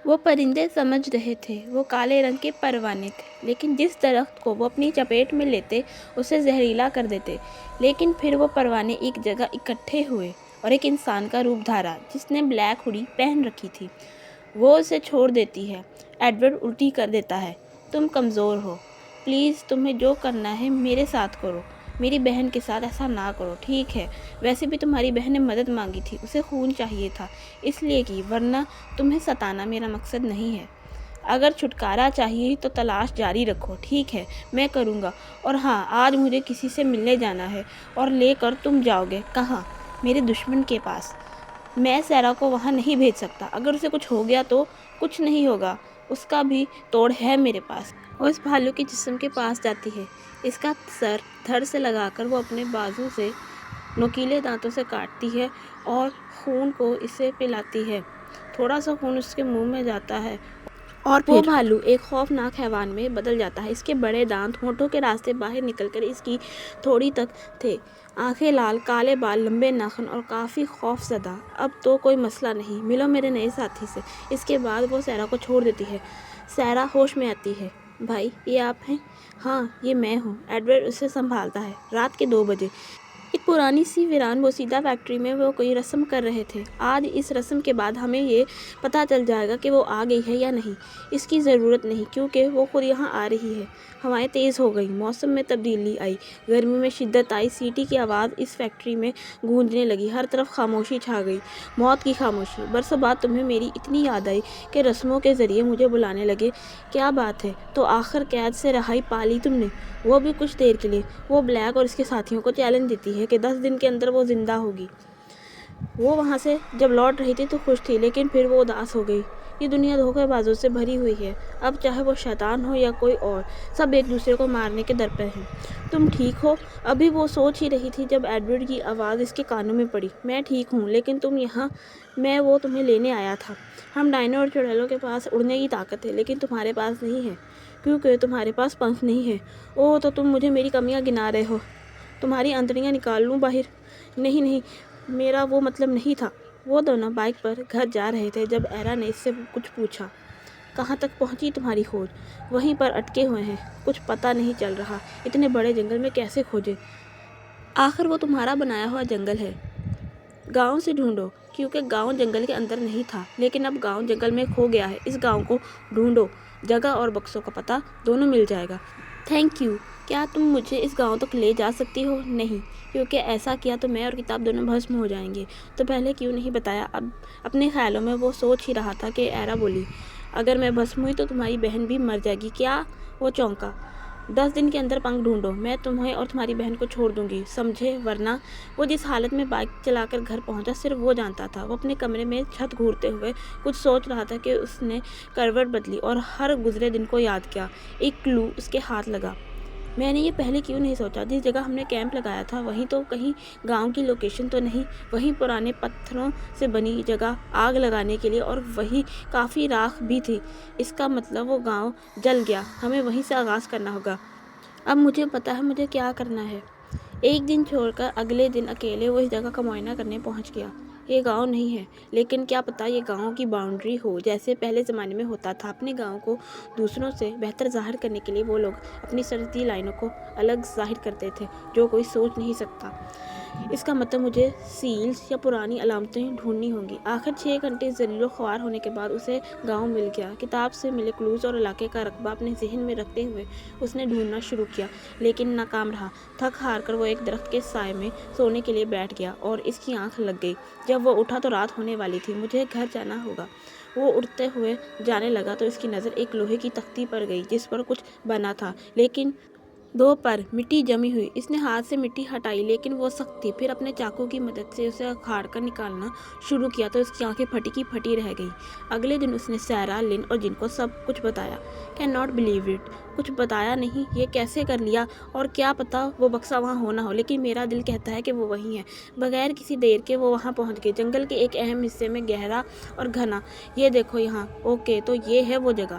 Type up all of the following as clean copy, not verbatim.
وہ پرندے سمجھ رہے تھے وہ کالے رنگ کے پروانے تھے، لیکن جس درخت کو وہ اپنی چپیٹ میں لیتے اسے زہریلا کر دیتے۔ لیکن پھر وہ پروانے ایک جگہ اکٹھے ہوئے اور ایک انسان کا روپ دھارا جس نے بلیک ہوڈی پہن رکھی تھی۔ وہ اسے چھوڑ دیتی ہے۔ ایڈورڈ الٹی کر دیتا ہے۔ تم کمزور ہو، پلیز تمہیں جو کرنا ہے میرے ساتھ کرو، میری بہن کے ساتھ ایسا نہ کرو، ٹھیک ہے؟ ویسے بھی تمہاری بہن نے مدد مانگی تھی، اسے خون چاہیے تھا اس لیے کی، ورنہ تمہیں ستانا میرا مقصد نہیں ہے۔ اگر چھٹکارا چاہیے تو تلاش جاری رکھو، ٹھیک ہے؟ میں کروں گا۔ اور ہاں، آج مجھے کسی سے ملنے جانا ہے اور لے کر تم جاؤ گے کہاں؟ میرے دشمن کے پاس۔ میں سیرا کو وہاں نہیں بھیج سکتا، اگر اسے کچھ ہو گیا تو کچھ نہیں ہوگا، اس کا بھی توڑ ہے میرے پاس۔ وہ اس بھالو کے جسم کے پاس جاتی ہے، اس کا سر دھڑ سے لگا کر وہ اپنے بازو سے نوکیلے دانتوں سے کاٹتی ہے اور خون کو اسے پلاتی ہے۔ تھوڑا سا خون اس کے منہ میں جاتا ہے اور پھر وہ بھالو ایک خوفناک حیوان میں بدل جاتا ہے۔ اس کے بڑے دانت ہونٹوں کے راستے باہر نکل کر اس کی تھوڑی تک تھے، آنکھیں لال، کالے بال، لمبے ناخن اور کافی خوف زدہ۔ اب تو کوئی مسئلہ نہیں، ملو میرے نئے ساتھی سے۔ اس کے بعد وہ سیرا کو چھوڑ دیتی ہے۔ سیرا ہوش میں آتی ہے۔ بھائی، یہ آپ ہیں؟ ہاں، یہ میں ہوں۔ ایڈورڈ اسے سنبھالتا ہے۔ رات کے 2 بجے ایک پرانی سی ویران بوسیدہ فیکٹری میں وہ کوئی رسم کر رہے تھے۔ آج اس رسم کے بعد ہمیں یہ پتہ چل جائے گا کہ وہ آ گئی ہے یا نہیں۔ اس کی ضرورت نہیں کیونکہ وہ خود یہاں آ رہی ہے۔ ہوائیں تیز ہو گئیں، موسم میں تبدیلی آئی، گرمی میں شدت آئی، سیٹی کی آواز اس فیکٹری میں گونجنے لگی، ہر طرف خاموشی چھا گئی، موت کی خاموشی۔ برسوں بعد تمہیں میری اتنی یاد آئی کہ رسموں کے ذریعے مجھے بلانے لگے، کیا بات ہے؟ تو آخر قید سے رہائی پا لی تم نے، وہ بھی کچھ دیر کے لیے۔ وہ بلیک اور اس کے ساتھیوں کو چیلنج دیتی ہے کہ 10 دن کے اندر وہ زندہ ہوگی۔ وہ وہاں سے جب لوٹ رہی تھی تو خوش تھی، لیکن پھر وہ اداس ہو گئی۔ یہ دنیا دھوکے بازوں سے بھری ہوئی ہے، اب چاہے وہ شیطان ہو یا کوئی اور، سب ایک دوسرے کو مارنے کے در پہ ہیں۔ تم ٹھیک ہو؟ ابھی وہ سوچ ہی رہی تھی جب ایڈورڈ کی آواز اس کے کانوں میں پڑی۔ میں ٹھیک ہوں، لیکن تم یہاں، میں وہ تمہیں لینے آیا تھا۔ ہم ڈائنوں اور چڑیلوں کے پاس اڑنے کی طاقت ہے، لیکن تمہارے پاس نہیں ہے کیونکہ تمہارے پاس پنکھ نہیں ہے۔ اوہ، تو تم مجھے میری کمیاں گنا رہے ہو؟ تمہاری انتڑیاں نکال لوں باہر؟ نہیں نہیں، میرا وہ مطلب نہیں تھا۔ وہ دونوں بائک پر گھر جا رہے تھے جب ایرا نے اس سے کچھ پوچھا۔ کہاں تک پہنچی تمہاری کھوج؟ وہیں پر اٹکے ہوئے ہیں، کچھ پتہ نہیں چل رہا، اتنے بڑے جنگل میں کیسے کھوجیں؟ آخر وہ تمہارا بنایا ہوا جنگل ہے، گاؤں سے ڈھونڈو۔ کیونکہ گاؤں جنگل کے اندر نہیں تھا، لیکن اب گاؤں جنگل میں کھو گیا ہے۔ اس گاؤں کو ڈھونڈو، جگہ اور بکسوں کا پتہ دونوں مل جائے گا۔ Thank you. کیا تم مجھے اس گاؤں تک لے جا سکتی ہو؟ نہیں، کیونکہ ایسا کیا تو میں اور کتاب دونوں بھسم ہو جائیں گے۔ تو پہلے کیوں نہیں بتایا؟ اب اپنے خیالوں میں وہ سوچ ہی رہا تھا کہ ایرا بولی، اگر میں بھسم ہوئی تو تمہاری بہن بھی مر جائے گی۔ کیا؟ وہ چونکا۔ 10 دن کے اندر پنکھ ڈھونڈو، میں تمہیں اور تمہاری بہن کو چھوڑ دوں گی، سمجھے؟ ورنہ۔ وہ جس حالت میں بائک چلا کر گھر پہنچا صرف وہ جانتا تھا۔ وہ اپنے کمرے میں چھت گھورتے ہوئے کچھ سوچ رہا تھا کہ اس نے کروٹ بدلی اور ہر گزرے دن کو یاد کیا۔ ایک کلو اس کے ہاتھ لگا۔ میں نے یہ پہلے کیوں نہیں سوچا؟ جس جگہ ہم نے کیمپ لگایا تھا وہیں تو کہیں گاؤں کی لوکیشن تو نہیں؟ وہیں پرانے پتھروں سے بنی جگہ آگ لگانے کے لیے، اور وہیں کافی راکھ بھی تھی۔ اس کا مطلب وہ گاؤں جل گیا، ہمیں وہیں سے آغاز کرنا ہوگا۔ اب مجھے پتا ہے مجھے کیا کرنا ہے۔ ایک دن چھوڑ کر اگلے دن اکیلے وہ اس جگہ کا معائنہ کرنے پہنچ گیا۔ یہ گاؤں نہیں ہے، لیکن کیا پتا یہ گاؤں کی باؤنڈری ہو، جیسے پہلے زمانے میں ہوتا تھا۔ اپنے گاؤں کو دوسروں سے بہتر ظاہر کرنے کے لیے وہ لوگ اپنی سرحدی لائنوں کو الگ ظاہر کرتے تھے جو کوئی سوچ نہیں سکتا۔ اس کا مطلب مجھے سیلز یا پرانی علامتیں ڈھونڈنی ہوں گی۔ آخر 6 گھنٹے ذلیل و خوار ہونے کے بعد اسے گاؤں مل گیا۔ کتاب سے ملے کلوز اور علاقے کا رقبہ اپنے ذہن میں رکھتے ہوئے اس نے ڈھونڈنا شروع کیا، لیکن ناکام رہا۔ تھک ہار کر وہ ایک درخت کے سائے میں سونے کے لیے بیٹھ گیا اور اس کی آنکھ لگ گئی۔ جب وہ اٹھا تو رات ہونے والی تھی۔ مجھے گھر جانا ہوگا۔ وہ اٹھتے ہوئے جانے لگا تو اس کی نظر ایک لوہے کی تختی پر گئی جس پر کچھ بنا تھا، لیکن 2 پر مٹی جمی ہوئی۔ اس نے ہاتھ سے مٹی ہٹائی لیکن وہ سخت تھی۔ پھر اپنے چاقو کی مدد سے اسے اکھاڑ کر نکالنا شروع کیا تو اس کی آنکھیں پھٹی کی پھٹی رہ گئیں۔ اگلے دن اس نے سیرا، لن اور جن کو سب کچھ بتایا۔ Can not believe it! کچھ بتایا نہیں؟ یہ کیسے کر لیا؟ اور کیا پتا وہ بکسا وہاں ہو نہ ہو، لیکن میرا دل کہتا ہے کہ وہ وہیں ہے۔ بغیر کسی دیر کے وہ وہاں پہنچ گئے، جنگل کے ایک اہم حصے میں، گہرا اور گھنا۔ یہ دیکھو یہاں۔ اوکے، تو یہ ہے وہ جگہ۔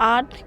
8